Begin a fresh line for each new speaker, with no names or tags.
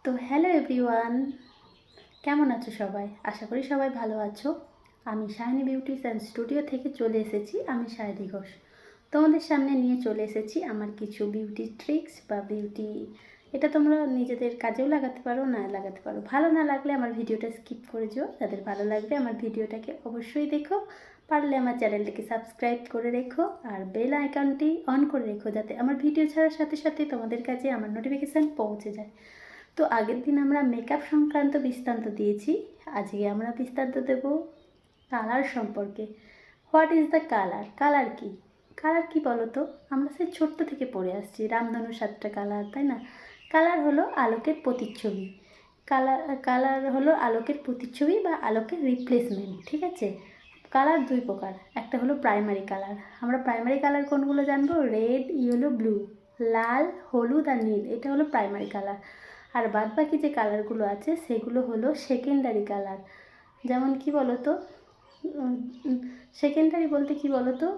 তো hello everyone, কেমন আছো সবাই? আশা করি সবাই ভালো আছো। আমি শাইনি বিউটিশিয়ান স্টুডিও থেকে চলে এসেছি। আমি শায়রি ঘোষ তোমাদের সামনে নিয়ে চলে এসেছি আমার কিছু বিউটি ট্রিক্স বা বিউটি। এটা তোমরা নিজেদের কাজেও লাগাতে পারো, না লাগাতে পারো। ভালো না লাগলে আমার ভিডিওটা স্কিপ করে যেও। যাদের ভালো লাগবে আমার ভিডিওটাকে অবশ্যই দেখো। পারলে আমার চ্যানেলটিকে সাবস্ক্রাইব করে রেখো আর বেল আইকনটি অন করে রেখো, যাতে আমার ভিডিও ছাড়ার সাথে সাথে তোমাদের কাছে আমার নোটিফিকেশান পৌঁছে যায়। তো আগের দিন আমরা মেকআপ সংক্রান্ত বৃত্তান্ত দিয়েছি। আজকে আমরা বৃত্তান্ত দেব কালার সম্পর্কে। What is the colour? Colour কি? কালার কি বলো তো? আমরা সেই ছোট্ট থেকে পড়ে আসছি রামধনু 7টা কালার, তাই না? কালার হলো আলোকের প্রতিচ্ছবি। কালার কালার হলো আলোকের প্রতিচ্ছবি বা আলোকের রিপ্লেসমেন্ট, ঠিক আছে? কালার দুই প্রকার, একটা হলো প্রাইমারি কালার। আমরা প্রাইমারি কালার কোনগুলো জানবো? রেড, ইয়েলো, ব্লু, লাল, হলুদ আর নীল, এটা হলো প্রাইমারি কালার। আর বাদ বাকি যে কালারগুলো আছে সেগুলো হলো সেকেন্ডারি কালার। যেমন কি বলো তো, সেকেন্ডারি বলতে কি বলো তো,